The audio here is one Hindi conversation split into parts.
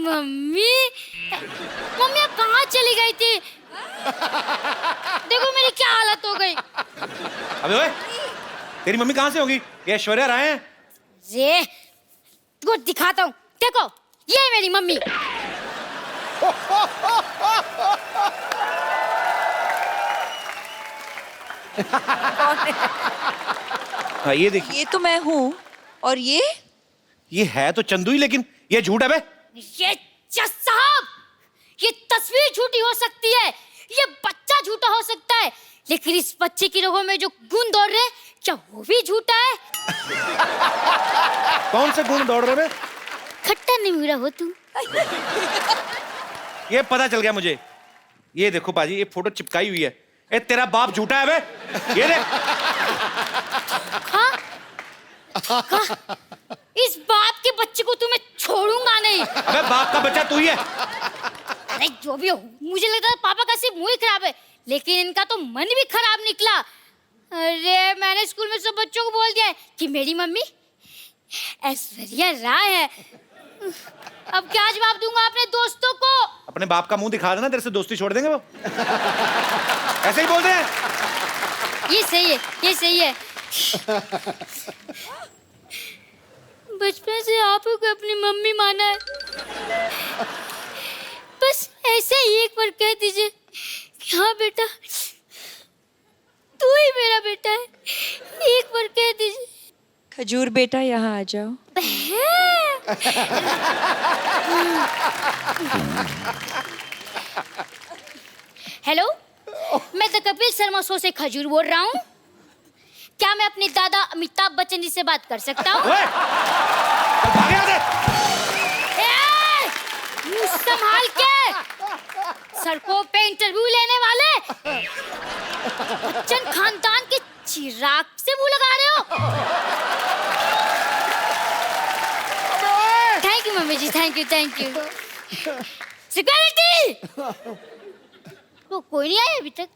मम्मी मम्मी आप कहाँ चली गई थी? देखो मेरी क्या हालत हो गई। अबे ओए, तेरी मम्मी कहाँ से होगी? ये ऐश्वर्या राय हैं? ये तुमको दिखाता हूँ, देखो ये है मेरी मम्मी। हाँ ये देखिए। ये तो मैं हूँ। और ये है तो चंदू ही, लेकिन ये झूठ है बे। ये जज साहब, ये तस्वीर झूठी हो सकती है, ये बच्चा झूठा हो सकता है, लेकिन इस बच्चे की रगों में जो गुण दौड़ रहे हैं, क्या वो भी झूठा है? कौन से गुण दौड़ रहे बे? खट्टा निमुरा हो तुम। ये पता चल गया मुझे। ये देखो पाजी, ये फोटो चिपकाई हुई है। ए तेरा बाप झूठा है बे। ये देख। हाँ? इस बाप के बच्चे को तुम्हें छोड़ूंगा नहीं। अबे बाप का बच्चा तू ही है। अरे जो भी हो, मुझे लगता है पापा का सिर्फ मुंह ही खराब है, लेकिन इनका तो मन भी खराब निकला। अरे मैंने स्कूल में सब बच्चों को बोल दिया है कि मेरी मम्मी ऐश्वर्या राय है। अब क्या जवाब दूंगा अपने दोस्तों को? अपने बाप का मुंह दिखा देना, तेरे से दोस्ती छोड़ देंगे वो। ऐसे ही बोलते हैं। ये सही है, ये सही है। बचपन से आप को अपनी मम्मी माना है, बस ऐसे ही एक बार कह दीजिए कि हाँ बेटा तू ही मेरा बेटा है, एक बार कह दीजिए। खजूर बेटा यहाँ आ जाओ। हेलो, मैं द कपिल शर्मा शो से खजूर बोल रहा हूँ। क्या मैं अपने दादा अमिताभ बच्चन जी से बात कर सकता हूँ? मुंह संभाल के, सड़कों पे इंटरव्यू लेने वाले बच्चन खानदान के चिराग से मुंह लगा रहे हो। थैंक यू मम्मी जी, thank you thank you. Security, तो कोई नहीं आया अभी तक।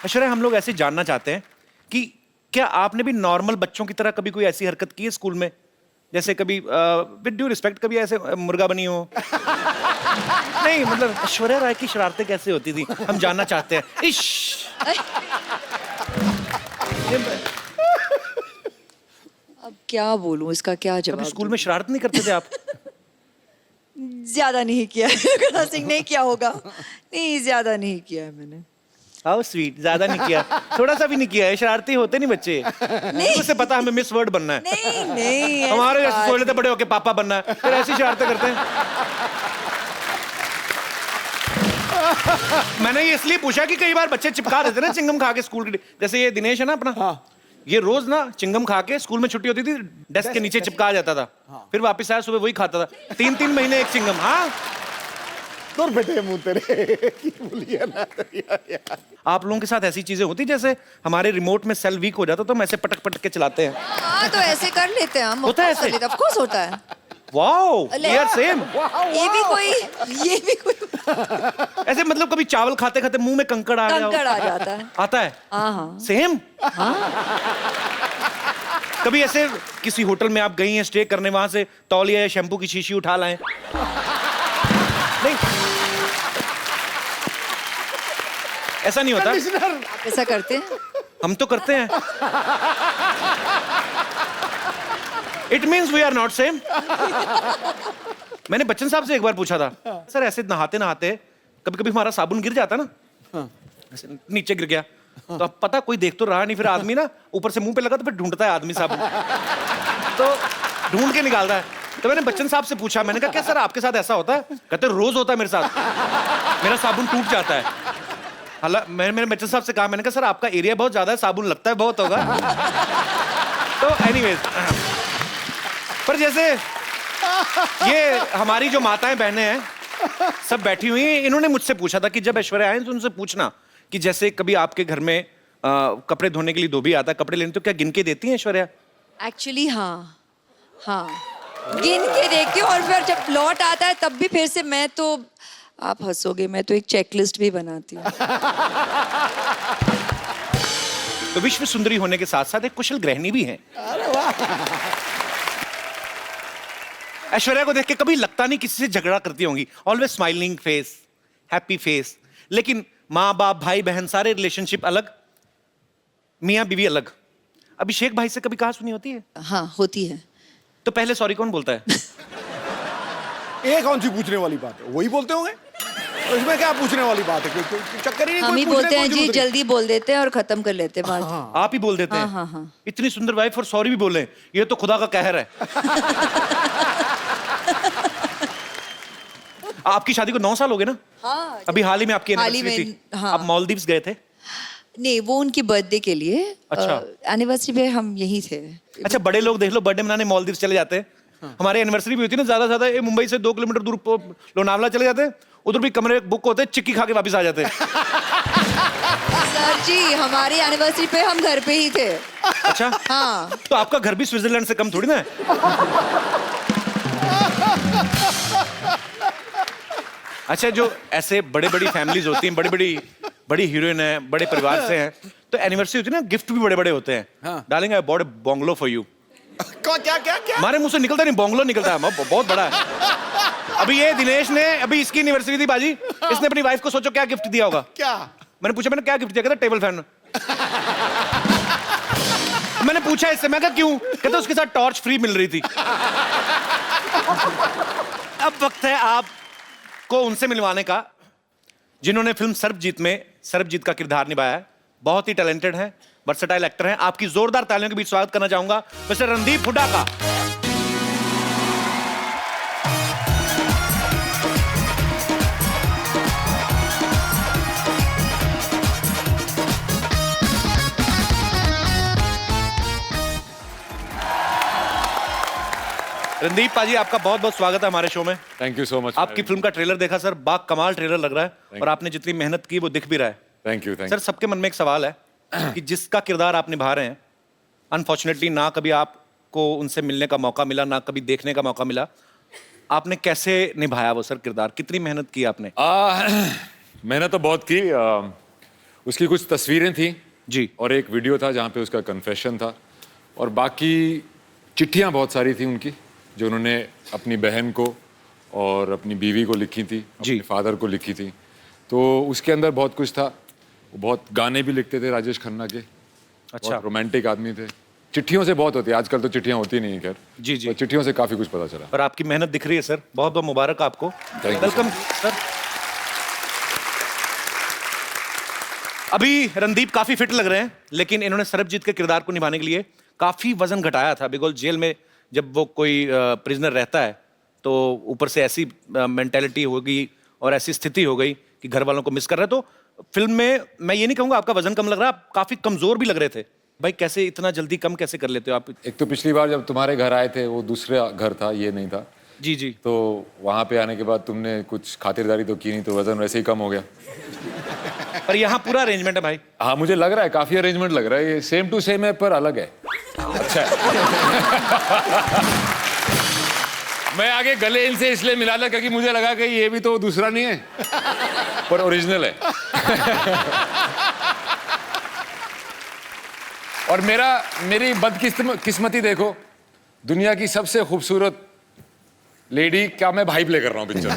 ऐश्वर्या, हम लोग ऐसे जानना चाहते हैं कि क्या आपने भी नॉर्मल बच्चों की तरह कभी कोई ऐसी हरकत की है स्कूल में? जैसे कभी विद ड्यू रिस्पेक्ट कभी ऐसे मुर्गा बनी हो? नहीं मतलब ऐश्वर्या राय की शरारतें कैसे होती थी, हम जानना चाहते हैं। इश अब क्या बोलूं, इसका क्या कभी जवाब स्कूल में शरारत नहीं करते थे आप? ज्यादा नहीं किया है। सिंह नहीं किया होगा। नहीं, ज्यादा नहीं किया है मैंने। हाउ स्वीट, ज्यादा नहीं किया, थोड़ा सा भी नहीं किया है। शरारती होते नहीं बच्चे। नहीं उसे पता हमें मिस वर्ल्ड बनना है। नहीं नहीं, हमारे जैसे सोच लेते बड़े होके पापा बनना है, फिर ऐसी शरारतें करते हैं। मैंने ये इसलिए पूछा कि कई बार बच्चे चिपका देते ना चिंगम खा के स्कूल के। जैसे ये दिनेश है ना अपना, हाँ। ये रोज ना चिंगम खा के स्कूल में छुट्टी होती थी डेस्क के नीचे चिपका जाता था। हाँ। फिर वापस आया सुबह वही खाता था, 3-3 महीने एक चिंगम। हाँ दूर बेटे मुंह तेरे बोलिए ना यार। आप लोगों के साथ ऐसी चीजें होती जैसे हमारे रिमोट में सेल वीक हो जाता तो हम ऐसे पटक पटक के चलाते हैं? हाँ तो ऐसे कर लेते हैं हम। होता है ऐसे? ऑफ कोर्स होता है। Wow, we are same. ये भी कोई ऐसे मतलब कभी चावल खाते खाते मुंह में कंकड़ आ गया? कंकड़ आ जाता है। आता है? हाँ सेम। कभी ऐसे किसी होटल में आप गई हैं स्टे करने, वहां से तौलिया या शैम्पू की शीशी उठा लाएं? नहीं, ऐसा नहीं होता। ऐसा करते हैं हम तो करते हैं। It means we are not same. मैंने बच्चन साहब से एक बार पूछा था, सर ऐसे नहाते नहाते कभी कभी हमारा साबुन गिर जाता ना, ऐसे नीचे गिर गया, तो अब पता कोई देख तो रहा नहीं, फिर आदमी ना ऊपर से मुंह पे लगा तो फिर ढूंढता है आदमी साबुन, तो ढूंढ के निकालता है। तो मैंने बच्चन साहब से पूछा, मैंने कहा क्या सर आपके साथ ऐसा होता है? कहते रोज होता है मेरे साथ, मेरा साबुन टूट जाता है। हालांकि मैंने बच्चन साहब से कहा, मैंने कहा सर आपका एरिया बहुत ज्यादा है, साबुन लगता है बहुत होगा। तो एनीवेज, पर जैसे ये हमारी जो माताएं बहनें हैं सब बैठी हुई हैं, इन्होंने मुझसे पूछा था कि जब ऐश्वर्या आए तो उनसे पूछना कि जैसे कभी आपके घर में कपड़े धोने के लिए धोबी आता है कपड़े लेने, तो क्या गिन के देती हैं ऐश्वर्या? एक्चुअली हाँ गिन के देखती हूँ, और फिर जब लौट आता है तब भी फिर से मैं तो, आप हंसोगे, मैं तो एक चेकलिस्ट भी बनाती हूँ। तो विश्व सुंदरी होने के साथ साथ एक कुशल गृहिणी भी हैं। अरे वाह। ऐश्वर्या को देख के कभी लगता नहीं किसी से झगड़ा करती होंगी, always smiling face, happy face. लेकिन माँ बाप भाई बहन सारे रिलेशनशिप अलग, मियाँ बीवी अलग। अभिषेक भाई से कभी कहा सुनी होती है? हाँ होती है। तो पहले सॉरी कौन बोलता है? ये कौन सी पूछने वाली बात है, वही बोलते होंगे। तो इसमें क्या पूछने वाली बात है, कोई चक्कर ही नहीं। हम कोई ही पूछने बोलते की हैं कोई जी, जरूरत नहीं। जल्दी बोल देते हैं और खत्म कर लेते हैं बात। आप ही बोल देते हैं? हाँ, हाँ। इतनी सुंदर वाइफ और सॉरी भी बोले, ये तो खुदा का कहर है। आपकी शादी को 9 साल हो गए ना? हाँ। अभी हाल ही में आपकी हाल ही एनिवर्सरी में, थी। हाँ। आप मालदीव्स गए थे? नहीं, वो उनकी बर्थडे के लिए। अच्छा। एनिवर्सरी पे हम यहीं थे। अच्छा, बड़े लोग देख लो बर्थडे मनाने मालदीव्स चले जाते हैं। हमारे एनिवर्सरी भी होती है ना, ज्यादा ज्यादा ये मुंबई से 2 किलोमीटर दूर लोनावला चले जाते हैं, उधर भी कमरे बुक होते हैं, चिक्की खा के वापस आ जाते हैं। सर जी, हमारी एनिवर्सरी पे हम घर पे ही थे। अच्छा। हाँ। तो आपका घर भी स्विट्जरलैंड से कम थोड़ी ना है। अच्छा, जो ऐसे बड़े बड़ी फैमिलीज होती हैं, बड़ी हीरोइन है, बड़े परिवार से हैं, तो एनिवर्सरी होती है ना, गिफ्ट भी बड़े बड़े होते हैं। हाँ। डालेंगे I bought a bungalow for you. क्या क्या क्या? हमारे मुंह से निकलता नहीं, बंगलो निकलता है, बहुत बड़ा है। अभी ये दिनेश ने, अभी इसकी एनिवर्सरी थी बाजी, इसने अपनी वाइफ को सोचो क्या गिफ्ट दिया होगा। क्या? मैंने पूछा, मैंने क्या गिफ्ट दिया? कहता टेबल फैन। मैंने पूछा इससे, मैं कहा क्यों? कहता उसके साथ टॉर्च फ्री मिल रही थी। अब वक्त है आपको उनसे मिलवाने का जिन्होंने फिल्म सर्वजीत में सर्वजीत का किरदार निभाया है। बहुत ही टैलेंटेड है, वर्सेटाइल एक्टर हैं। आपकी जोरदार तालियों के बीच स्वागत करना चाहूंगा मिस्टर रणदीप हुड्डा का। रणदीप पाजी, आपका बहुत बहुत स्वागत है हमारे शो में। Thank you so much. आपकी फिल्म का ट्रेलर देखा सर, बा कमाल ट्रेलर लग रहा है, और आपने जितनी मेहनत की वो दिख भी रहा है। Thank you. सर, सबके मन में एक सवाल है कि जिसका किरदार आप निभा रहे हैं, अनफॉर्चुनेटली ना कभी आपको उनसे मिलने का मौका मिला, ना कभी देखने का मौका मिला, आपने कैसे निभाया वो सर किरदार? कितनी मेहनत की आपने? मैंने तो बहुत की। उसकी कुछ तस्वीरें थी जी, और एक वीडियो था जहाँ पे उसका कन्फेशन था, और बाकी चिट्ठियाँ बहुत सारी थी उनकी जो उन्होंने अपनी बहन को और अपनी बीवी को लिखी थी, जी। अपने फादर को लिखी थी। तो उसके अंदर बहुत कुछ था। वो बहुत गाने भी लिखते थे राजेश खन्ना के। अच्छा। रोमांटिक आदमी थे। चिट्ठियों से बहुत होती है, आजकल तो चिट्ठियाँ होती नहीं है खैर। जी, जी। तो चिट्ठियों से काफी कुछ पता चला। पर आपकी मेहनत दिख रही है सर, बहुत बहुत मुबारक आपको। Thank you, welcome sir. अभी रणदीप काफी फिट लग रहे हैं, लेकिन इन्होंने सरबजीत के किरदार को निभाने के लिए काफी वजन घटाया था, बिकॉज जेल में जब वो कोई प्रिजनर रहता है तो ऊपर से ऐसी मेंटेलिटी हो गई और ऐसी स्थिति हो गई कि घर वालों को मिस कर रहे हैं। तो फिल्म में मैं ये नहीं कहूंगा आपका वजन कम लग रहा है, आप काफी कमजोर भी लग रहे थे। भाई कैसे इतना जल्दी कम कैसे कर लेते हो आप? एक तो पिछली बार जब तुम्हारे घर आए थे वो दूसरा घर था, ये नहीं था। जी जी। तो वहां पे आने के बाद तुमने कुछ खातिरदारी तो की नहीं, तो वजन वैसे ही कम हो गया। पर यहाँ पूरा अरेंजमेंट है भाई। हाँ, मुझे लग रहा है काफी अरेंजमेंट लग रहा है। ये सेम टू सेम है पर अलग है। अच्छा है। मैं आगे गले इनसे इसलिए मिला था क्योंकि मुझे लगा कि ये भी तो दूसरा नहीं है पर ओरिजिनल है। और मेरी बदकिस्मती देखो, दुनिया की सबसे खूबसूरत लेडी का मैं भाई प्ले कर रहा हूँ पिक्चर में।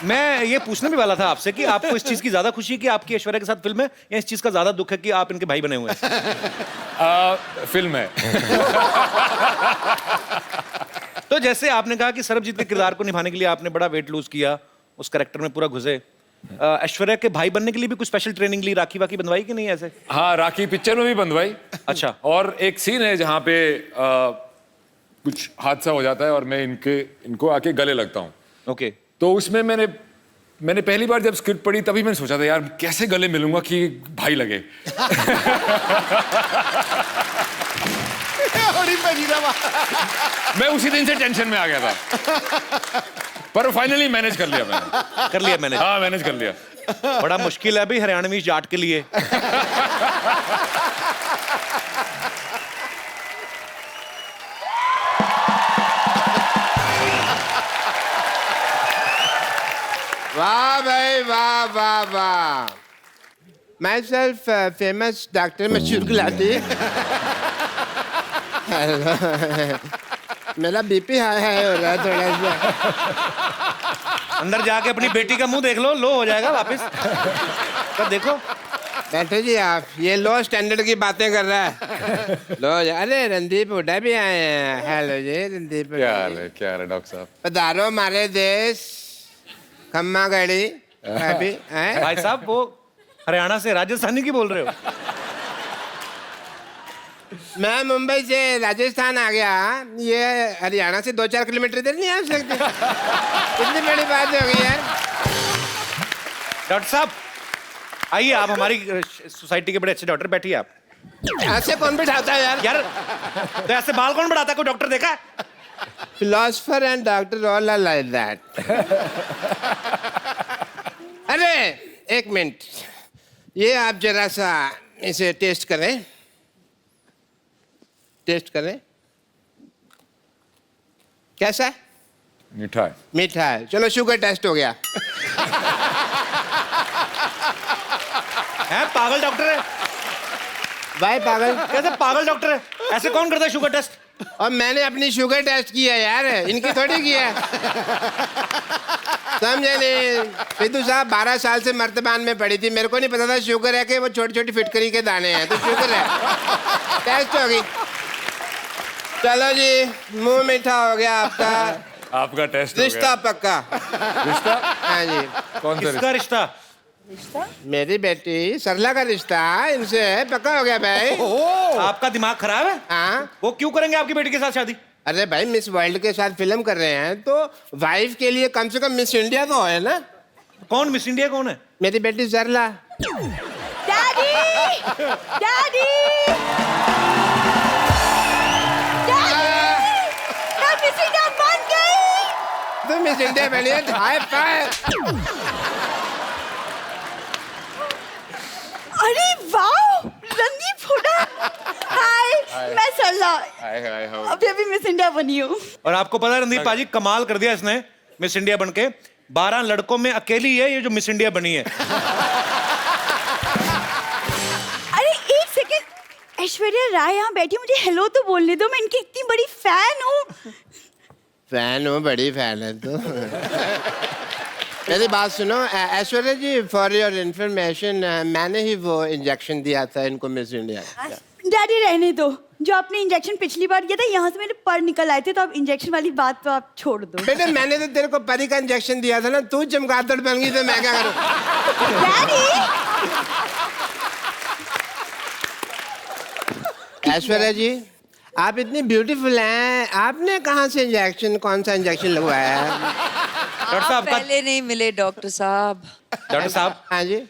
मैं ये पूछने भी वाला था आपसे कि आपको इस चीज की ज्यादा खुशी है कि आपकी ऐश्वर्या के साथ फिल्म है, या इस चीज का ज्यादा दुख है कि आप इनके भाई बने हुए हैं? फिल्म है। तो जैसे आपने कहा कि सरबजीत के किरदार को निभाने के लिए आपने बड़ा वेट लूज किया, उस कैरेक्टर में पूरा घुसे। ऐश्वर्या के भाई बनने के लिए भी कुछ स्पेशल ट्रेनिंग ली, राखी वाखी बंधवाई कि नहीं ऐसे? हाँ, राखी पिक्चर में भी बंधवाई। अच्छा। और एक सीन है जहाँ पे कुछ हादसा हो जाता है और मैं इनको आके गले लगता हूँ। ओके। तो उसमें मैंने पहली बार जब स्क्रिप्ट पढ़ी तभी मैंने सोचा था यार कैसे गले मिलूंगा कि भाई लगे। मैं उसी दिन से टेंशन में आ गया था, पर फाइनली मैनेज कर लिया मैंने। कर लिया मैंने? हाँ, मैनेज कर लिया। बड़ा मुश्किल है अभी हरियाणवी जाट के लिए। वाह भाई वाह वाह वाह। माई सेल्फ फेमस डॉक्टर मशहूर गुलाटी। मेरा बीपी हाई हो रहा है थोड़ा सा। अंदर जाके अपनी बेटी का मुंह देख लो हो जाएगा वापस। तब देखो। बैठो जी आप, ये लो स्टैंडर्ड की बातें कर रहा है। लो अरे रणदीप हुड्डा भी आए हैं। हेलो जी रणदीप हुड्डा जी। क्या है डॉक्टर साहब? पधारो हमारे देश। खम्मा गढ़ी अभी भाई साहब वो हरियाणा से राजस्थानी की बोल रहे हो? मैं मुंबई से राजस्थान आ गया, ये हरियाणा से 2-4 किलोमीटर इधर नहीं आ सकते। कितनी बड़ी बात हो गई यार। डॉक्टर साहब आइए, आप हमारी सोसाइटी के बड़े अच्छे डॉक्टर, बैठिए आप। ऐसे कौन बिठाता है यार? यार तो ऐसे बाल कौन बढ़ाता है? कोई डॉक्टर देखा है? Philosopher and doctor all are like that. अरे एक मिनट, ये आप जरा सा इसे टेस्ट करें। टेस्ट करें, कैसा है? मीठा है। मीठा है। चलो शुगर टेस्ट हो गया। है पागल डॉक्टर है? भाई पागल कैसे पागल डॉक्टर है? ऐसे कौन करता है शुगर टेस्ट? और मैंने अपनी शुगर टेस्ट किया यार, इनकी थोड़ी किया। समझे नहीं? सिद्धू साहब 12 साल से मर्तबान में पड़ी थी, मेरे को नहीं पता था शुगर है कि वो छोटी छोटी फिटकरी के दाने हैं। तो शुगर है, टेस्ट हो गई। चलो जी, मुंह मीठा हो गया आपका। आपका टेस्ट रिश्ता पक्का। रिश्ता? हाँ जी। कौन सा किसका रिश्ता? मेरी बेटी सरला का रिश्ता इनसे पक्का हो गया भाई। आपका दिमाग खराब है? हाँ। वो क्यों करेंगे आपकी बेटी के साथ शादी? अरे भाई मिस वर्ल्ड के साथ फिल्म कर रहे हैं तो वाइफ के लिए कम से कम मिस इंडिया तो है ना। कौन मिस इंडिया कौन है? मेरी बेटी सरला। डैडी डैडी मैं मिस इंडिया बन गई। तुम मिस इंडिया बनी है, हाई फाइव। अरे वाह, रणदीप हुड्डा। हाय, मैं सरला, अभी अभी मिस इंडिया बनी हूँ। और आपको पता है रणदीप पाजी, कमाल कर दिया इसने मिस इंडिया बन के। 12 लड़कों में अकेली है ये जो मिस इंडिया बनी है। अरे एक सेकंड, ऐश्वर्या राय यहाँ बैठी, मुझे हेलो तो बोलने दो, मैं इनकी इतनी बड़ी फैन हूँ। फैन हो, बड़ी फैन है तो। मेरी बात सुनो ऐश्वर्या जी, फॉर योर इंफॉर्मेशन, मैंने ही वो इंजेक्शन दिया था इनको मिस इंडिया। डैडी रहने दो, जो आपने इंजेक्शन पिछली बार किया था यहाँ से मेरे पर निकल आए थे, तो अब इंजेक्शन वाली बात तो आप छोड़ दो। बेटे मैंने तो तेरे को परी का इंजेक्शन दिया था ना, तू चमगादड़ बन गई तो मैं क्या करूं? डैडी ऐश्वर्या जी, आप इतनी ब्यूटीफुल हैं, आपने कहाँ से इंजेक्शन, कौन सा इंजेक्शन लगवाया है? डॉक्टर साहब का पहले नहीं मिले डॉक्टर साहब। डॉक्टर साहब हाँ जी।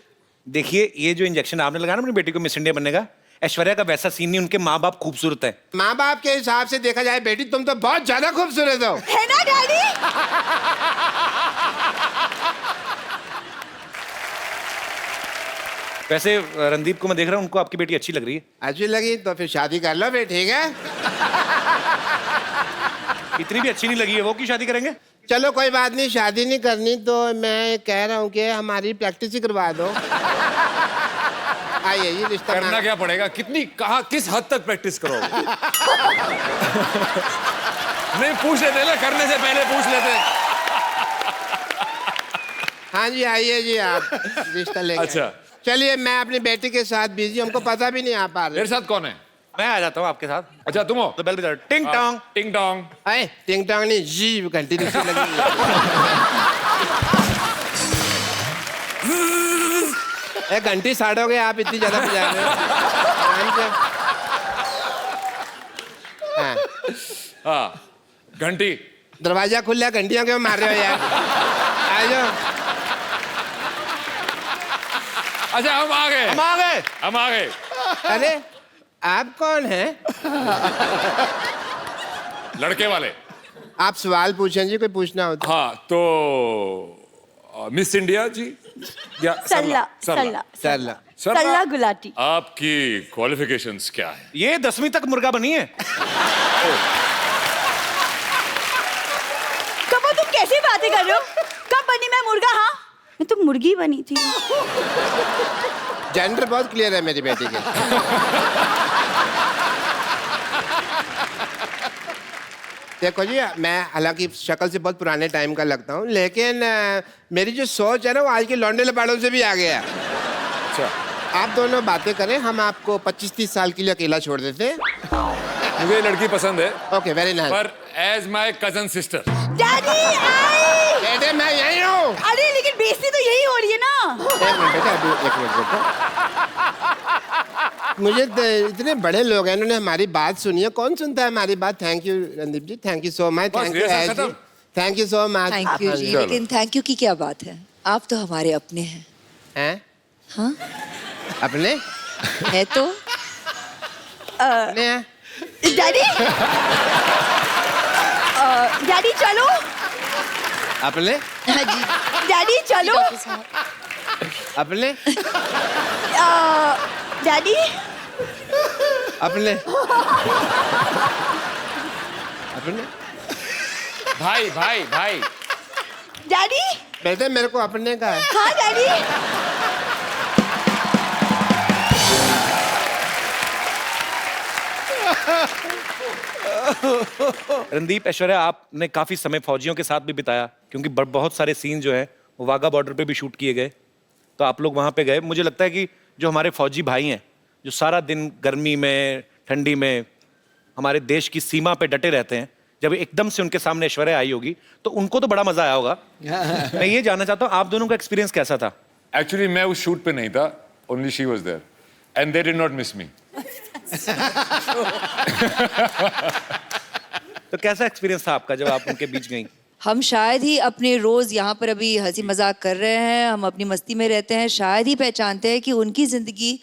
देखिए, ये जो इंजेक्शन आपने लगाया ना अपनी बेटी को मिस इंडिया बनने का, ऐश्वर्या का वैसा सीन नहीं, उनके माँ बाप खूबसूरत है। माँ बाप के हिसाब से देखा जाए बेटी तुम तो बहुत ज्यादा खूबसूरत हो। है ना डैडी? वैसे रणदीप को मैं देख रहा हूँ, उनको आपकी बेटी अच्छी लग रही है। अच्छी लगी तो फिर शादी कर लो फिर, ठीक है? इतनी भी अच्छी नहीं लगी है वो, की शादी करेंगे? चलो कोई बात नहीं, शादी नहीं करनी तो मैं कह रहा हूँ कि हमारी प्रैक्टिस ही करवा दो। आइए ये रिश्ता करना क्या पड़ेगा? कितनी, कहाँ, किस हद तक प्रैक्टिस करोगे? नहीं पूछ लेते ना, करने से पहले पूछ लेते। हाँ जी आइए जी, आप रिश्ता लेके। अच्छा। चलिए, मैं अपनी बेटी के साथ बिजी, हमको पता भी नहीं आ पा रहा। मेरे साथ कौन है? मैं आ जाता हूँ आपके साथ। अच्छा तुम हो? तो बेल बजा, टिंग टोंग। टिंग टोंग। अरे टिंग टोंग नहीं, जी घंटी दूसरी लगी। घंटी साड़ोगे आप, इतनी ज्यादा बजा रहे हो। हाँ। हाँ, घंटी। दरवाजा खुला, घंटियों क्यों मार रहे हो यार? आ जाओ। अच्छा हम आ गए, हम आ गए। हम आ गए। अरे आप कौन हैं? लड़के वाले। आप सवाल पूछें जी, कोई पूछना हो तो। हाँ तो मिस इंडिया जी या सरला सरला सरला सरला। सरला गुलाटी। आपकी क्वालिफिकेशंस क्या है? ये 10वीं तक मुर्गा बनी है। कब तुम कैसी बातें कर रहे हो? कब बनी मैं मुर्गा? हाँ मैं तो मुर्गी बनी थी। जेंडर बहुत क्लियर है मेरी बेटी के। देखो जी, मैं हालांकि शक्ल से बहुत पुराने टाइम का लगता हूँ, लेकिन मेरी जो सोच है ना वो आज के लौंडे लपाड़ों से भी आगे है। अच्छा, आप दोनों बातें करें, हम आपको 25-30 साल के लिए अकेला छोड़ देते हैं। मुझे ये लड़की पसंद है, ओके, वेरी नाइस। पर as my cousin sister. Daddy आई। बेटे मैं यही हूँ। अरे लेकिन बेइज्जती तो यही हो रही है ना। एक मिनट बेटा, अभी एक मिनट बेटा। मुझे इतने बड़े लोग हैं, इन्होंने हमारी बात सुनी है। कौन सुनता है हमारी बात? Thank you Randeep ji, thank you so much. Thank you rehearsal खत्म? Thank you so much. Thank you ji, लेकिन थैंक यू की क्या बात है? आप तो हमारे अपने हैं। हैं? हाँ, अपने? है तो। अपने हैं? डैडी डैडी चलो। अपने? हाँ जी, डैडी चलो। डॉक्टर साहब। अपने? डैडी अपने? अपने? भाई भाई भाई। डैडी। बेटे मेरे को अपने का है। हाँ डैडी। रणदीप, ऐश्वर्या, आपने काफी समय फौजियों के साथ भी बिताया, क्योंकि बहुत सारे सीन जो है वो वाघा बॉर्डर पे भी शूट किए गए, तो आप लोग वहां पे गए। मुझे लगता है कि जो हमारे फौजी भाई हैं, जो सारा दिन गर्मी में ठंडी में हमारे देश की सीमा पे डटे रहते हैं, जब एकदम से उनके सामने ऐश्वर्या आई होगी तो उनको तो बड़ा मजा आया होगा। मैं ये जानना चाहता हूँ, आप दोनों का एक्सपीरियंस कैसा था? एक्चुअली मैं उस शूट पे नहीं था, only she was there and they did not miss me. तो कैसा एक्सपीरियंस था आपका जब आप उनके बीच गई? हम शायद ही अपने रोज यहाँ पर अभी हंसी मजाक कर रहे हैं, हम अपनी मस्ती में रहते हैं, शायद ही पहचानते हैं कि उनकी जिंदगी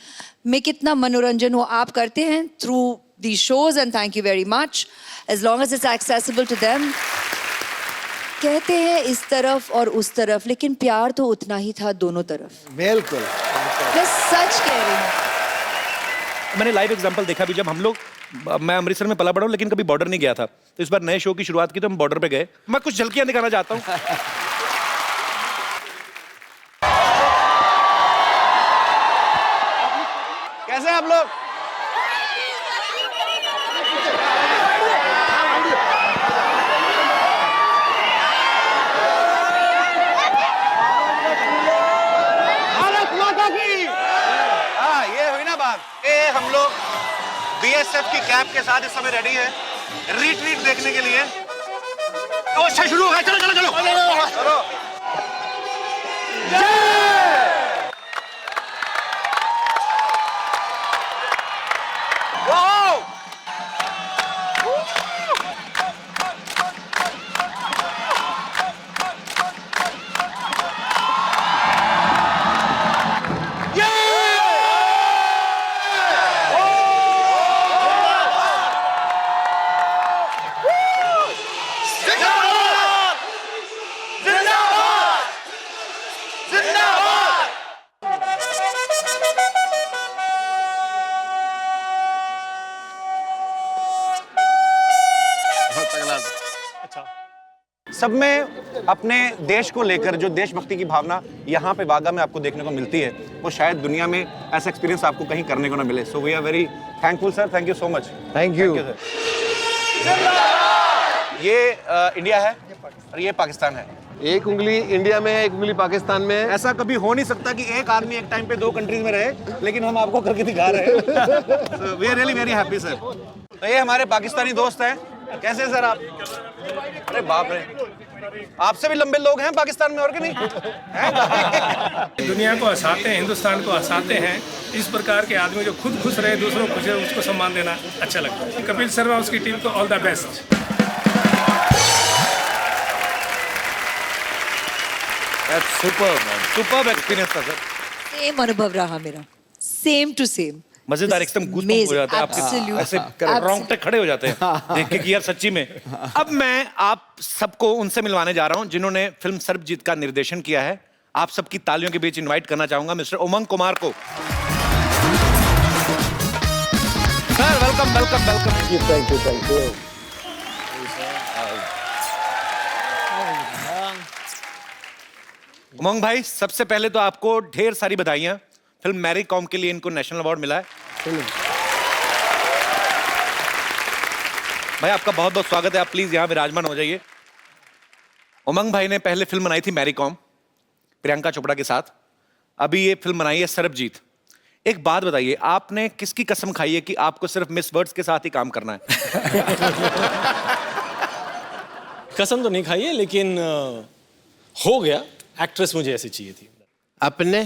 में कितना मनोरंजन हो। आप करते हैं through the shows and thank you very much, as long as it's accessible to them. कहते हैं इस तरफ और उस तरफ, लेकिन प्यार तो उतना ही था दोनों तरफ। बिल्कुल। मैं सच कह रही हूँ। मैंने लाइव एग्जांपल देखा भी, जब हम लोग, मैं अमृतसर में पला बड़ा हूँ लेकिन कभी बॉर्डर नहीं गया था, तो इस बार नए शो की शुरुआत की तो हम बॉर्डर पे गए। मैं कुछ झलकियां दिखाना चाहता हूँ। कैसे हैं आप लोग? भारत माता की। हाँ, ये हुई ना बात। हम लोग बीएसएफ की कैप के साथ इस समय रेडी है रिट्रीट देखने के लिए। तो अच्छा शुरू हो गया, चलो चलो चलो चलो। वाओ! सब में अपने देश को लेकर जो देशभक्ति की भावना यहाँ पे वाघा में आपको देखने को मिलती है, वो शायद दुनिया में ऐसा एक्सपीरियंस आपको कहीं करने को ना मिले। So we are very thankful sir, thank you so much. Thank you. ये इंडिया है और ये पाकिस्तान है। एक उंगली इंडिया में है, एक उंगली पाकिस्तान में है। ऐसा कभी हो नहीं सकता कि एक आदमी एक टाइम पे दो कंट्रीज में रहे, लेकिन हम आपको करके दिखा रहे हैं। We are really very happy sir. तो ये हमारे पाकिस्तानी दोस्त हैं। कैसे सर आप? अरे बाप रे, आपसे भी लंबे लोग हैं पाकिस्तान में, और कि नहीं? दुनिया को हंसाते हैं, हिंदुस्तान को हंसाते हैं। इस प्रकार के आदमी जो खुद खुश रहे, दूसरों को खुश रहे, उसको सम्मान देना अच्छा लगता है। कपिल शर्मा उसकी टीम को all the best. Superb experience था सर। सेम अनुभव रहा मेरा, सेम टू सेम। मजेदार, एकदम गूज़बम्प हो जाता है आपके, Absolute. ऐसे रोंगटे खड़े हो जाते हैं देख के कि यार सच्ची में। अब मैं आप सबको उनसे मिलवाने जा रहा हूं जिन्होंने फिल्म सर्वजीत का निर्देशन किया है। आप सबकी तालियों के बीच इनवाइट करना चाहूंगा मिस्टर उमंग कुमार को। Sir welcome welcome welcome. Thank you thank you. Umang भाई, सबसे पहले तो आपको ढेर सारी बधाइयां। फिल्म मैरी कॉम के लिए इनको नेशनल अवार्ड मिला है। भाई आपका बहुत बहुत स्वागत है, आप प्लीज यहाँ विराजमान हो जाइए। उमंग भाई ने पहले फिल्म बनाई थी मैरी कॉम, प्रियंका चोपड़ा के साथ। अभी ये फिल्म बनाई है सरबजीत। एक बात बताइए, आपने किसकी कसम खाई है कि आपको सिर्फ मिस वर्ड्स के साथ ही काम करना है? कसम तो नहीं खाई है, लेकिन हो गया। एक्ट्रेस मुझे ऐसी चाहिए थी। अपने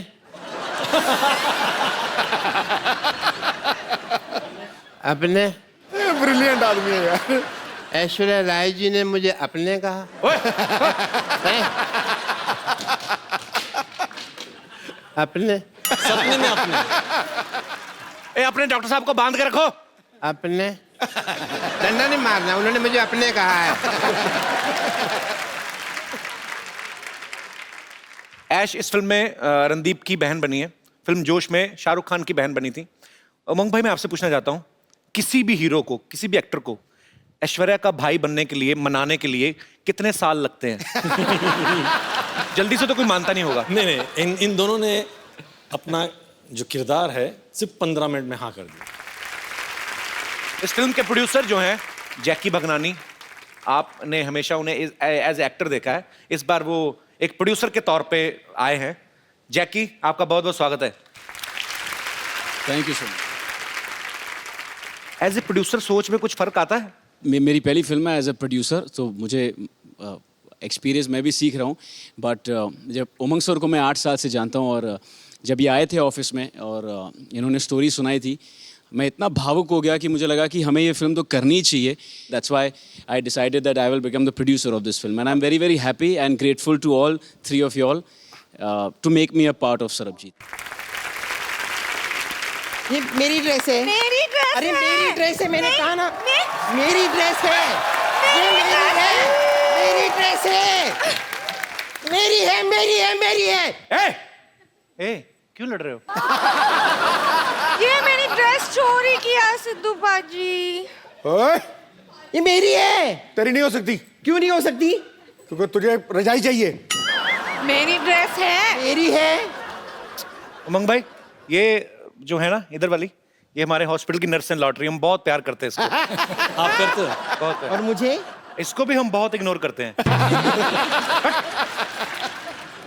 अपने ब्रिलियंट आदमी है यार। ऐश्वर्या राय जी ने मुझे अपने कहा। हैं? अपने सपने में अपने। अपने डॉक्टर साहब को बांध के रखो। अपने डंडा नहीं मारना, उन्होंने मुझे अपने कहा है। ऐश इस फिल्म में रणदीप की बहन बनी है। फिल्म जोश में शाहरुख खान की बहन बनी थी। उमंग भाई मैं आपसे पूछना चाहता हूँ, किसी भी हीरो को, किसी भी एक्टर को ऐश्वर्या का भाई बनने के लिए, मनाने के लिए कितने साल लगते हैं? जल्दी से तो कोई मानता नहीं होगा। नहीं, इन दोनों ने अपना जो किरदार है सिर्फ 15 मिनट में हाँ कर दिया। इस फिल्म के प्रोड्यूसर जो हैं जैकी भगनानी, आपने हमेशा उन्हें एज एक्टर देखा है, इस बार वो एक प्रोड्यूसर के तौर पे आए हैं। जैकी, आपका बहुत बहुत स्वागत है। Thank you so much. As a producer सोच में कुछ फर्क आता है? मेरी पहली फिल्म है एज ए प्रोड्यूसर, तो मुझे एक्सपीरियंस मैं भी सीख रहा हूँ। बट जब उमंग सर को मैं 8 साल से जानता हूँ, और जब ये आए थे ऑफिस में और इन्होंने स्टोरी सुनाई थी, मैं इतना भावुक हो गया कि मुझे लगा कि हमें ये फिल्म तो करनी ही चाहिए। That's why I decided that I will become the producer of this film, and I am very very happy and grateful to all 3 of you all to make me a part of Sarbjit. ये मेरी ड्रेस है। मेरी ड्रेस अरे है। मेरी ड्रेस है, मैंने कहा ना। मे- मेरी ड्रेस है। ये मेरी है। मेरी ड्रेस है। मेरी है, मेरी है, मेरी है। ए, क्यों लड़ रहे हो? ये मेरी ड्रेस चोरी किया सिद्धू बाजी। ओए, ये मेरी है। तेरी नहीं हो सकती। क्यों नहीं हो सकती? क्योंकि तुझे रजाई चाहिए। मेरी ड्रेस है। मेरी है। उमंग भाई, ये जो है ना इधर वाली, ये हमारे हॉस्पिटल की नर्स एंड लॉटरी, हम बहुत प्यार करते हैं इसको। आप करते हो? बहुत। और मुझे? इसको भी हम बहुत इग्नोर करते हैं।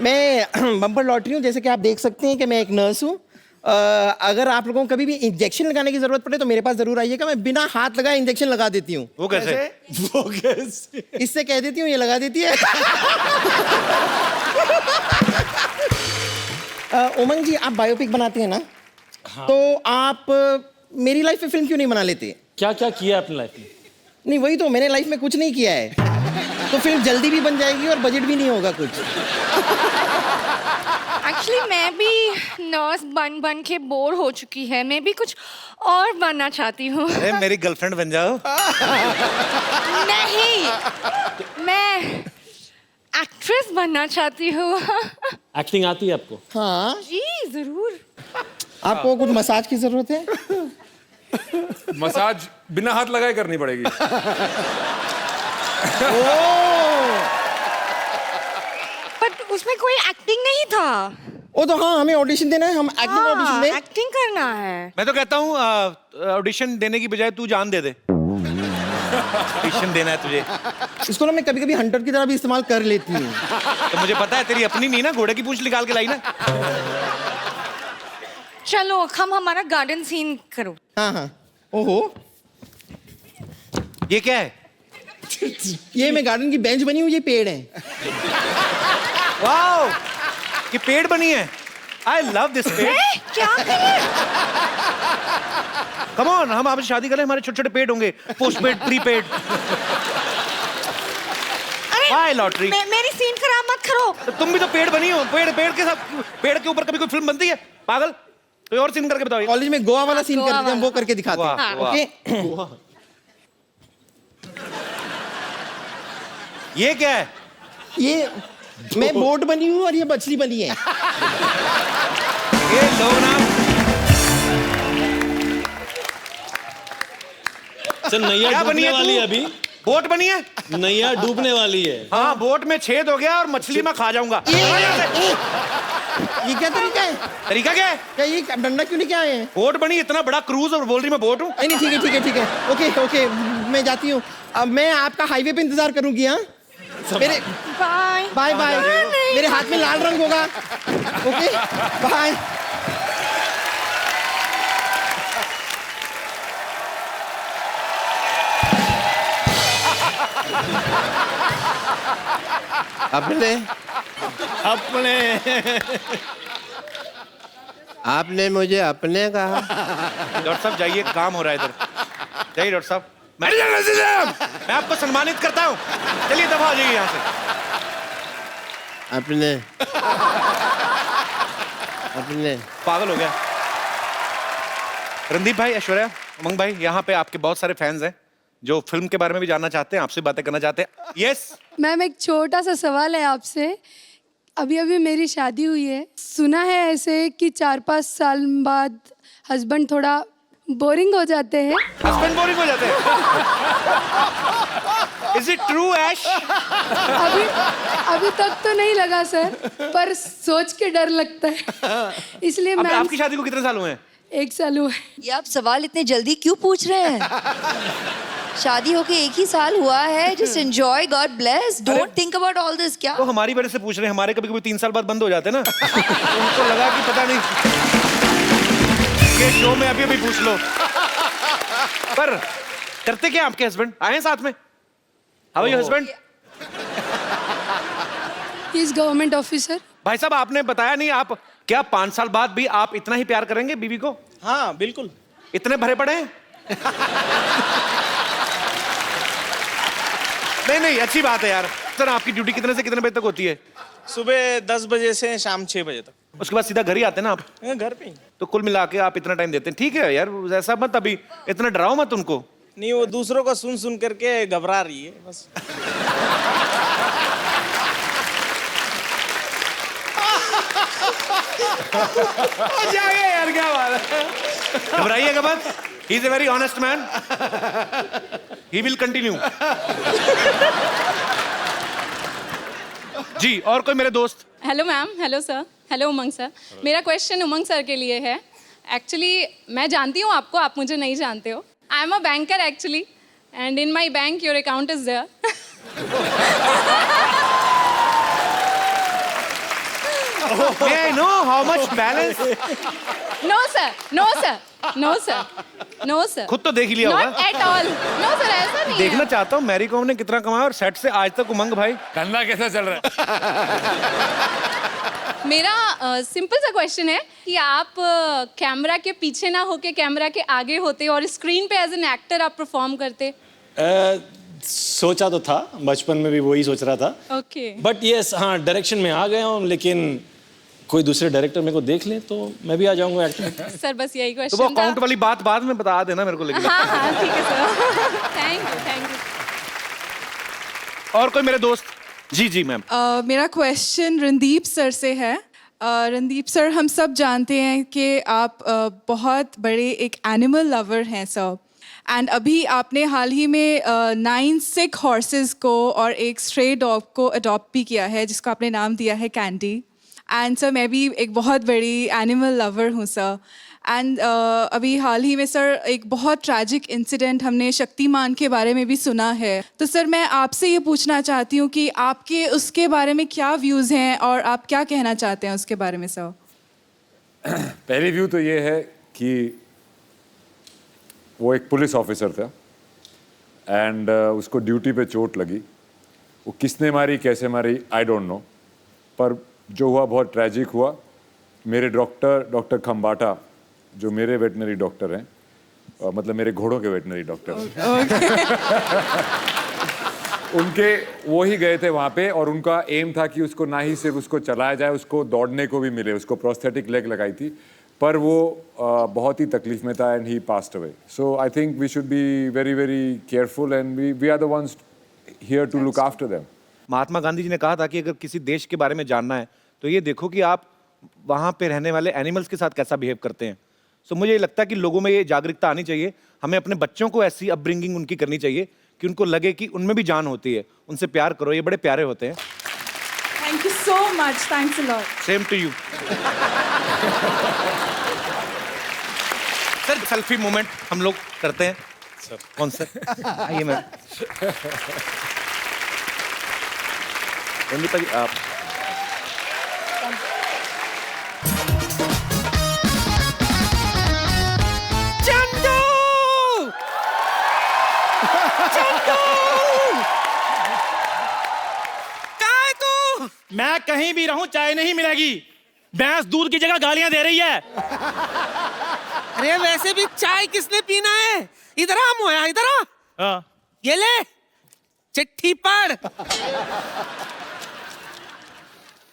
मैं बम्पर लॉटरी हूँ, जैसे कि आप देख सकते हैं कि मैं एक नर्स हूँ। अगर आप लोगों को कभी भी इंजेक्शन लगाने की जरूरत पड़े तो मेरे पास जरूर आइएगा, मैं बिना हाथ लगाए इंजेक्शन लगा देती हूँ। वो कैसे? वो कैसे? इससे कह देती हूँ, ये लगा देती है। उमंग जी, आप बायोपिक बनाते हैं ना? हाँ। तो आप मेरी लाइफ में फिल्म क्यों नहीं बना लेते? क्या क्या किया अपनी लाइफ में? नहीं, वही तो, मैंने लाइफ में कुछ नहीं किया है। तो फिल्म जल्दी भी बन जाएगी और बजट भी नहीं होगा कुछ। एक्चुअली मैं भी नर्स बन बन के बोर हो चुकी है, मैं भी कुछ और बनना चाहती हूँ। अरे मेरी गर्लफ्रेंड बन जाओ। नहीं, मैं एक्ट्रेस बनना चाहती हूँ। एक्टिंग आती है आपको? हाँ जी जरूर। आपको कुछ मसाज की जरूरत है? मसाज बिना हाथ लगाए करनी पड़ेगी। बट उसमें कोई एक्टिंग नहीं था। ओ तो हाँ, हमें ऑडिशन देना है, हम एक्टिंग ऑडिशन दें। एक्टिंग करना है। मैं तो कहता हूँ ऑडिशन देने की बजाय तू जान दे दे। ऑडिशन देना है तुझे। इसको ना मैं कभी कभी हंटर की तरह भी इस्तेमाल कर लेती हूँ। तो मुझे पता है तेरी अपनी नहीं ना, घोड़े की पूंछ निकाल के लाई ना। चलो हम हमारा गार्डन सीन करो। हाँ हाँ। ओहो, ये क्या है? ये मैं गार्डन की बेंच बनी हूँ, ये पेड़ है। वाओ, ये पेड़ बनी है। आई लव दिस पेड़। क्या करें? कम ऑन, हम आपसे शादी करें, हमारे छोटे छोटे पेड़ होंगे, पोस्ट पेड, प्री पेड। अरे लॉटरी। मेरी सीन खराब मत करो। तुम भी तो पेड़ बनी हो। पेड़ के साथ, पेड़ के ऊपर कभी कोई फिल्म बनती है? पागल, कोई और सीन करके बताओ। कॉलेज में गोवा वाला सीन करते थे हम, वो करके दिखाते हैं। वाह, वाह। ओके। ये क्या है? ये मैं बोट बनी हूँ और ये मछली बनी है। ये लो ना। सर नैया क्या बनी डूबने है वाली तू? है अभी। बोट बनी है? नैया डूबने वाली है। हाँ, बोट में छेद हो गया और मछली मैं खा जाऊंगा। ये क्या तरीका है? तरीका क्या है? क्या ये डंडा क्यों लेके आए हैं? बोट बनी इतना बड़ा क्रूज और बोल रही मैं बोट हूँ। नहीं ठीक है ठीक है ठीक है, ओके ओके, मैं जाती हूँ। अब मैं आपका हाईवे पे इंतजार करूंगी। हाँ मेरे बाय बाय बाय, मेरे हाथ में लाल रंग होगा। Okay bye. अपने आपने मुझे अपने कहा। डॉक्टर साहब जाइए, काम हो रहा है इधर। जाइए डॉक्टर साहब, मैं आपको सम्मानित करता हूँ। चलिए दफा हो जाइए यहाँ से। अपने अपने पागल हो गया। रणदीप भाई, ऐश्वर्या, उमंग भाई, यहाँ पे आपके बहुत सारे फैंस हैं जो फिल्म के बारे में भी जानना चाहते हैं, आपसे बातें करना चाहते हैं। यस मैम, एक छोटा सा सवाल है आपसे। अभी अभी मेरी शादी हुई है, सुना है ऐसे कि 4-5 साल बाद हस्बैंड थोड़ा बोरिंग हो जाते हैं। हस्बैंड बोरिंग हो जाते हैं? Is it true, ऐश? अभी तक तो नहीं लगा सर, पर सोच के डर लगता है, इसलिए मैं। आपकी शादी को कितने साल हुए हैं? 1 साल हुआ है। ये आप सवाल इतने जल्दी क्यों पूछ रहे हैं? शादी होके 1 ही साल हुआ है। Just enjoy, God bless, don't think about all this. क्या तो हमारी वजह से पूछ रहे हैं? हमारे कभी कभी 3 साल बाद बंद हो जाते हैं ना। तो उनको लगा कि पता नहीं ये शो में अभी अभी पूछ लो। पर करते क्या आपके हस्बैंड? आए हैं साथ में? How your husband? He is government officer. भाई साहब, आपने बताया नहीं, आप क्या 5 साल बाद भी आप इतना ही प्यार करेंगे बीवी को? हाँ बिल्कुल। इतने भरे पड़े हैं? नहीं, अच्छी बात है यार। सर, आपकी ड्यूटी कितने से कितने बजे तक होती है? सुबह 10 बजे से शाम 6 बजे तक। उसके बाद सीधा घर ही आते हैं ना आप? घर पे ही। तो कुल मिला के आप इतना टाइम देते हैं। ठीक है यार, ऐसा मत, अभी इतना डराओ मत उनको। नहीं, वो दूसरों का सुन सुन करके घबरा रही है बस। जाइए यार, क्या बात है। घबराइएगा मत, he is a very honest man, he will continue. जी, और कोई मेरे दोस्त? Hello ma'am, hello sir, hello Umang sir. मेरा क्वेश्चन उमंग सर के लिए है। एक्चुअली मैं जानती हूँ आपको, आप मुझे नहीं जानते हो। I am a banker actually, and in my bank your account is there. May I know how much balance? No sir, no sir, no sir, no sir. खुद तो देख ही लिया Not होगा। at all. No sir, ऐसा नहीं देखना है। चाहता हूँ मैरी कॉम ने कितना कमाया और सेट से आज तक उमंग भाई धंधा कैसा चल रहा है? मेरा सिंपल सा क्वेश्चन है कि आप कैमरा के पीछे ना होके कैमरा के आगे होते और स्क्रीन पे एज एन एक्टर आप परफॉर्म करते। सोचा तो था, बचपन में भी वही सोच रहा था। ओके। बट यस, हाँ डायरेक्शन में आ गया हूँ, लेकिन कोई दूसरे डायरेक्टर मेरे को देख ले तो मैं भी आ जाऊंगा एक्टर। सर बस यही तो क्वेश्चन वो था। अकाउंट वाली बात बाद में बता देना मेरे को, लेकिन हाँ हाँ ठीक है sir. Thank you, thank you. और कोई मेरे दोस्त? जी जी मैम। मेरा क्वेश्चन रणदीप सर से है। रणदीप सर, हम सब जानते हैं कि आप बहुत बड़े एक एनिमल लवर हैं सर, एंड अभी आपने हाल ही में 9 सिक हॉर्सेस को और एक स्ट्रे डॉग को अडॉप्ट भी किया है, जिसको आपने नाम दिया है कैंडी। एंड सर, मैं भी एक बहुत बड़ी एनिमल लवर हूँ सर। एंड अभी हाल ही में सर एक बहुत ट्रैजिक इंसिडेंट हमने शक्तिमान के बारे में भी सुना है। तो सर मैं आपसे ये पूछना चाहती हूँ कि आपके उसके बारे में क्या व्यूज़ हैं और आप क्या कहना चाहते हैं उसके बारे में सर? पहली व्यू तो ये है कि वो एक पुलिस ऑफिसर था एंड उसको ड्यूटी पे चोट लगी। वो किसने मारी, कैसे मारी, आई डोंट नो, पर जो हुआ बहुत ट्रैजिक हुआ। मेरे डॉक्टर खम्बाटा, जो मेरे वेटनरी डॉक्टर हैं, मतलब मेरे घोड़ों के वेटनरी डॉक्टर उनके वो ही गए थे वहाँ पे, और उनका एम था कि उसको ना ही सिर्फ उसको चलाया जाए, उसको दौड़ने को भी मिले। उसको प्रोस्थेटिक लेग लगाई थी, पर वो बहुत ही तकलीफ में था and he passed away. So I think we should be very very careful and we are the ones here to look after them. Mahatma Gandhi ji ने कहा था कि अगर किसी देश के बारे में जानना है तो ये देखो कि आप वहाँ पे रहने वाले एनिमल्स के साथ कैसा बिहेव करते हैं। सो मुझे ये लगता है कि लोगों में ये जागरूकता आनी चाहिए। हमें अपने बच्चों को ऐसी अपब्रिंगिंग उनकी करनी चाहिए कि उनको लगे कि उनमें भी जान होती है। उनसे प्यार करो, ये बड़े प्यारे होते हैं। Thank you so much. Thanks a lot. Same to you. Sir selfie moment हम लोग करते हैं सर। कौन सर? आइए मैम। रंदीप जी आप। चंदू! चंदू! कहाँ है तू? मैं कहीं भी रहूं चाय नहीं मिलेगी। भैंस दूध की जगह गालियां दे रही है। अरे वैसे भी चाय किसने पीना है? इधर आ मोया, इधर आ। हाँ। ये ले चिट्ठी पढ़।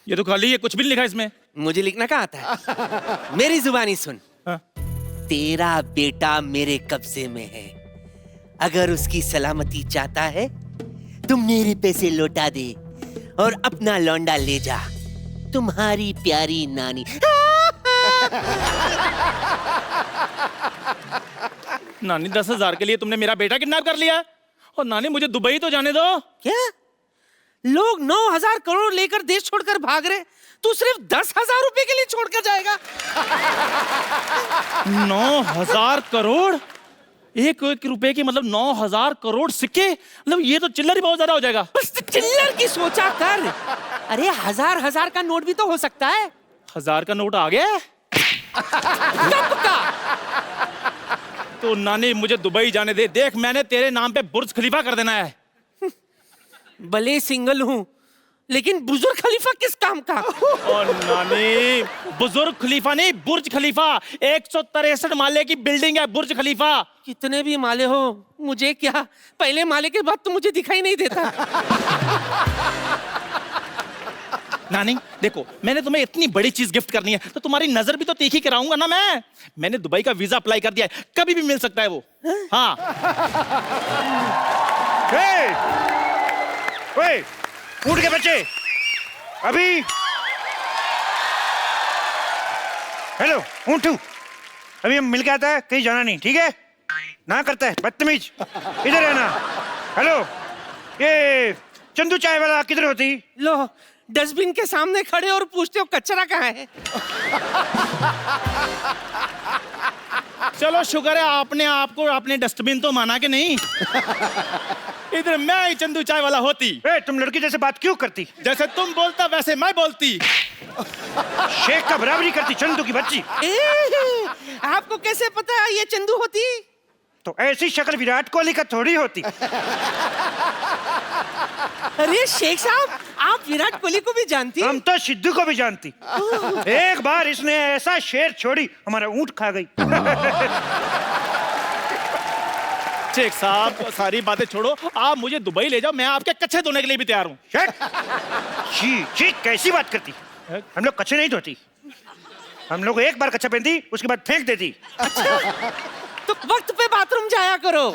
ये तो खाली है, कुछ भी नहीं लिखा इसमें। मुझे लिखना कहाँ आता है? मेरी जुबानी सुन। हाँ। तेरा बेटा मेरे कब्जे में है, अगर उसकी सलामती चाहता है तो मेरे पैसे लौटा दे और अपना लौंडा ले जा। तुम्हारी प्यारी नानी। नानी 10,000 के लिए तुमने मेरा बेटा किडनैप कर लिया? और नानी मुझे दुबई तो जाने दो। क्या लोग 9,000 करोड़ लेकर देश छोड़कर भाग रहे, तू सिर्फ 10,000 रुपए के लिए छोड़कर जाएगा? 9,000 करोड़? एक रुपए की मतलब 9,000 करोड़ सिक्के? मतलब ये तो चिल्लर ही बहुत ज्यादा हो जाएगा। बस चिल्लर की सोचा कर। अरे 1,000 का नोट भी तो हो सकता है। 1,000 का नोट आ गया? कब का? तो नानी मुझे दुबई जाने दे। देख मैंने तेरे नाम पे बुर्ज खलीफा कर देना है। भले सिंगल हूँ लेकिन बुजुर्ग खलीफा किस काम का? और नानी बुजुर्ग खलीफा नहीं, बुर्ज खलीफा। 163 माले की बिल्डिंग है बुर्ज खलीफा। कितने भी माले हो मुझे क्या, पहले माले के बाद तो मुझे दिखाई नहीं देता। नानी देखो मैंने तुम्हें इतनी बड़ी चीज गिफ्ट करनी है तो तुम्हारी नजर भी तो तीखी कराऊंगा ना मैं। मैंने दुबई का वीजा अप्लाई कर दिया है, कभी भी मिल सकता है वो। हाँ। ओए, उठ के बच्चे अभी। हेलो ऊँटू, अभी हम मिल के आता है, कहीं जाना नहीं, ठीक है? ना करता है बदतमीज, इधर रहना। हेलो ये चंदू चाय वाला किधर होती? लो डस्टबिन के सामने खड़े और पूछते हो कचरा कहाँ है? चलो शुक्र है आपने आपको अपने डस्टबिन तो माना कि नहीं। इधर मैं ही चंदू चाय वाला होती। तुम लड़की जैसे बात क्यों करती? जैसे तुम बोलता वैसे मैं बोलती। शेख का बराबरी करती चंदू की बच्ची। आपको कैसे पता है ये चंदू होती? तो ऐसी शक्ल विराट कोहली का थोड़ी होती। अरे शेख साहब आप विराट कोहली को भी जानती? हम तो सिद्धू को भी जानती। एक बार इसने ऐसा शेर छोड़ी हमारा ऊंट खा गई। शेख साहब सारी बातें छोड़ो, आप मुझे दुबई ले जाओ, मैं आपके कच्चे धोने के लिए भी तैयार हूँ। शी कैसी बात करती? हम लोग कच्चे नहीं धोती, हम लोग एक बार कच्चा पहनती उसके बाद फेंक देती। अच्छा, तो वक्त पे बाथरूम जाया करो।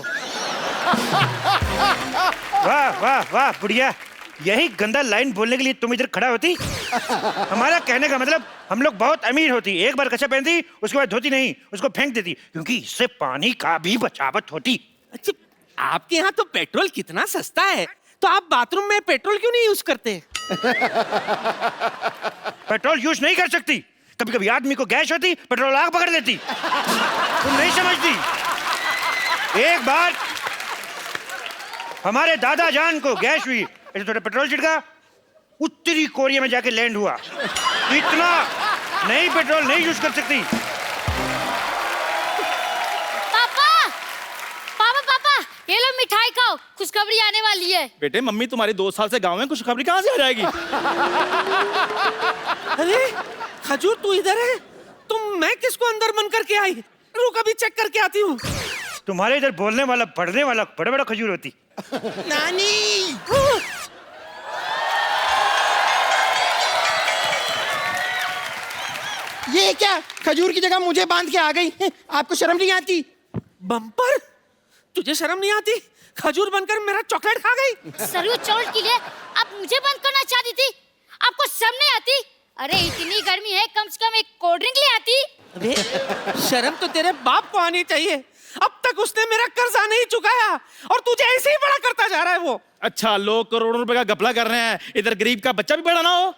वाह वाह वाह बुढ़िया, यही गंदा लाइन बोलने के लिए तुम इधर खड़ा होती? हमारा कहने का मतलब हम लोग बहुत अमीर होती, एक बार कच्चा पहनती उसके बाद धोती नहीं, उसको फेंक देती, क्योंकि इससे पानी का भी बचावट होती। अच्छा, आपके यहाँ तो पेट्रोल कितना सस्ता है, तो आप बाथरूम में पेट्रोल क्यों नहीं यूज करते? पेट्रोल यूज नहीं कर सकती, कभी कभी आदमी को गैस होती, पेट्रोल आग पकड़ लेती। तुम नहीं समझती। एक बार हमारे दादा जान को गैस हुई, ऐसे थोड़ा पेट्रोल छिड़का, उत्तरी कोरिया में जाके लैंड हुआ। इतना नहीं पेट्रोल नहीं यूज कर सकती। ये लो मिठाई खाओ, खुशखबरी आने वाली है। बेटे मम्मी तुम्हारी 2 साल से गांव में, खुशखबरी कहाँ से आ जाएगी? अरे खजूर तू इधर है, मैं किसको अंदर बंद करके आई? रुक अभी चेक करके आती हूँ। तुम्हारे इधर बोलने वाला पढ़ने वाला बड़ा बड़ा खजूर होती। नानी ये क्या, खजूर की जगह मुझे बांध के आ गई? आपको शर्म नहीं आती? बम्पर, तुझे शर्म नहीं आती? खजूर बनकर मेरा चॉकलेट खा गई। सरयू चोट के लिए आप मुझे बंद करना चाहती थी? आपको शर्म नहीं आती? अरे इतनी गर्मी है, कम से कम एक कोल्ड ड्रिंक ले आती। अबे शर्म तो तेरे बाप को आनी चाहिए, अब तक उसने मेरा कर्जा नहीं चुकाया और तुझे ऐसे ही बड़ा करता जा रहा है वो। अच्छा, लोग करोड़ों रुपए का घपला कर रहे हैं, इधर गरीब का बच्चा भी बड़ा ना हो।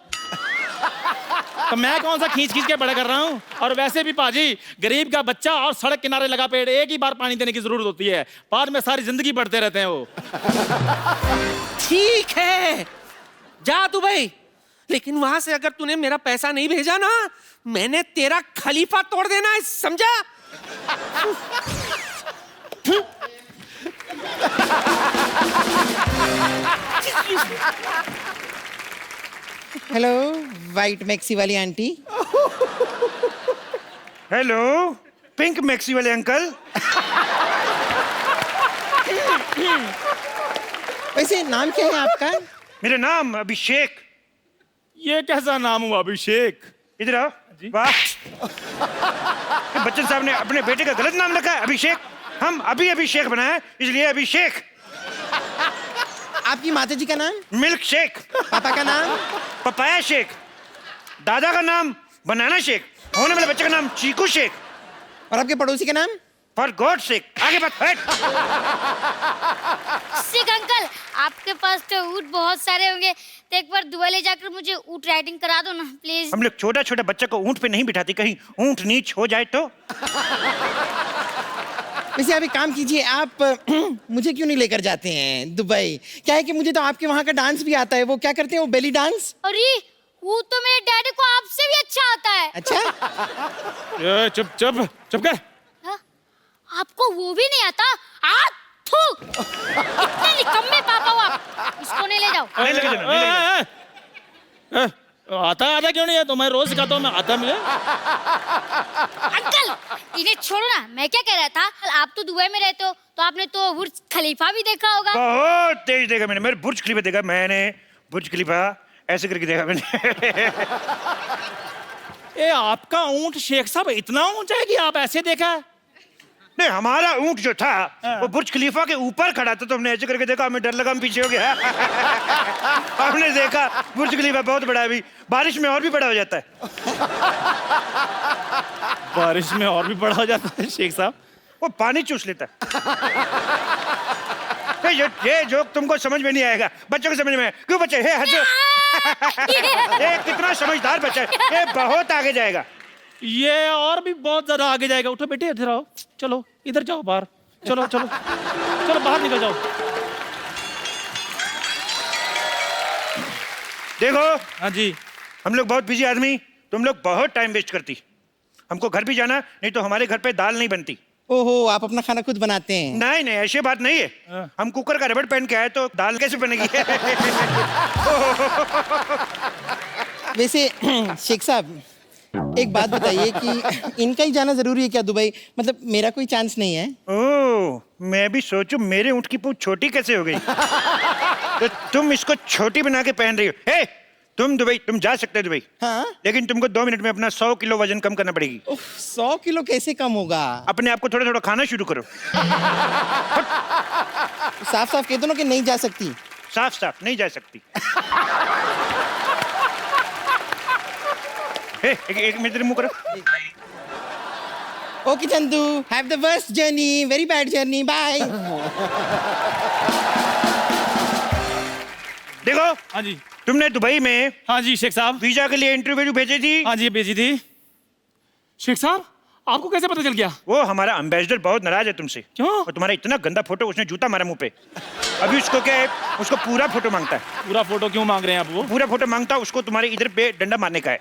तो मैं कौन सा खींच खींच के बड़ा कर रहा हूँ? और वैसे भी पाजी, गरीब का बच्चा और सड़क किनारे लगा पेड़, एक ही बार पानी देने की जरूरत होती है, बाद में सारी जिंदगी बढ़ते रहते हैं वो। ठीक है, जा दुबई, लेकिन वहां से अगर तूने मेरा पैसा नहीं भेजा ना, मैंने तेरा खलीफा तोड़ देना है, समझा? हेलो वाइट मैक्सी वाली आंटी। हेलो पिंक मैक्सी वाले अंकल। वैसे नाम क्या है आपका? मेरा नाम अभिषेक। ये कैसा नाम हुआ अभिषेक? इधर आओ। वाह, बच्चन साहब ने अपने बेटे का गलत नाम रखा है अभिषेक। हम अभी अभिषेक बनाए इसलिए अभिषेक। आपकी माता जी का नाम? Milk shake. पापा का नाम? Papaya shake. दादा का नाम बनाना शेक। होने वाले बच्चे का नाम चीकू शेक। और आपके पड़ोसी का नाम? For God shake. आगे बात हट। शेख अंकल, आपके पास तो ऊँट बहुत सारे होंगे, तो एक बार दुबई ले जाकर मुझे ऊँट राइडिंग करा दो ना प्लीज। हम लोग छोटा छोटा बच्चा को ऊँट पे नहीं बिठाते, कहीं ऊँट नीच हो जाए तो। वैसे आप एक काम कीजिए, आप मुझे क्यों नहीं लेकर जाते हैं दुबई? क्या है कि मुझे तो आपके वहाँ का डांस भी आता है। वो क्या करते हैं, वो बेली डांस? अरे वो तो मेरे डैडी को आपसे भी अच्छा आता है। अच्छा? चुप चुप चुप कर। हाँ? आपको वो भी नहीं आता? इतने निकम्मे पापा हो आप। इसको नहीं ले जाओ। नहीं लेके जाना, नहीं लेके जाना। आता क्यों नहीं है? तो मैं रोज सिखाता हूँ, मैं आता मुझे। अंकल इन्हें छोड़ो ना, मैं क्या कह रहा था, आप तो दुबई में रहते हो, तो आपने तो बुर्ज खलीफा भी देखा होगा। बहुत तेज देखा मैंने। मेरे बुर्ज खलीफा देखा मैंने। बुर्ज खलीफा ऐसे करके देखा मैंने। ए आपका ऊंट शेख साहब इतना ऊंचा है कि आप ऐसे देखा? नहीं, हमारा ऊंट जो था वो बुर्ज खलीफा के ऊपर खड़ा था, तो हमने ऐसे करके देखा, हमें डर लगा, हम पीछे हो गया। हमने देखा बुर्ज खलीफा बहुत बड़ा है, अभी बारिश में और भी बड़ा हो जाता है। बारिश में और भी बड़ा हो जाता है शेख साहब? वो पानी चूस लेता है। ये जोक तुमको समझ में नहीं आएगा, बच्चों को समझ में आएगा। क्यों बच्चे हंसो? ये कितना समझदार बच्चा है, ये बहुत आगे जाएगा। ये और भी बहुत ज्यादा आगे जाएगा। उठो बेटे, इधर आओ, चलो इधर जाओ बाहर, चलो चलो चलो बाहर निकल जाओ। देखो। हाँ जी। हम लोग बहुत बिजी आदमी, तुम लोग बहुत टाइम वेस्ट करती। हमको घर भी जाना, नहीं तो हमारे घर पे दाल नहीं बनती। ओहो, आप अपना खाना खुद बनाते हैं? नहीं नहीं, ऐसी बात नहीं है। हम कुकर का रबड़ पहन के आए तो दाल कैसे बनेगी? वैसे शेख साहब एक बात बताइए कि इनका ही जाना जरूरी है क्या दुबई? मतलब मेरा कोई चांस नहीं है? ओह, मैं भी सोचूं मेरे ऊँट की पूंछ छोटी कैसे हो गई। तो तुम इसको छोटी बना के पहन रही हो। हे, तुम दुबई, तुम जा सकते हो दुबई। हाँ? लेकिन तुमको 2 मिनट में अपना 100 किलो वजन कम करना पड़ेगी। 100 किलो कैसे कम होगा? अपने आप को थोड़ा थोड़ा खाना शुरू करो। साफ साफ कह दो ना कि नहीं जा सकती। साफ साफ नहीं जा सकती। एक मिनट मुंह करो। Okay Chandu, have the worst journey, very bad journey, bye. देखो। हाँ जी। तुमने दुबई में, हाँ जी शेख साहब, वीजा के लिए इंटरव्यू भेजी थी। हाँ जी भेजी थी। शेख साहब आपको कैसे पता चल गया? वो हमारा एम्बेसडर बहुत नाराज है तुमसे। क्यों? और तुम्हारा इतना गंदा फोटो, उसने जूता मारा मुंह पे। अभी उसको क्या है, उसको पूरा फोटो मांगता है। पूरा फोटो क्यों मांग रहे हैं आप? वो पूरा फोटो मांगता है, उसको तुम्हारे इधर पे डंडा मारने का है।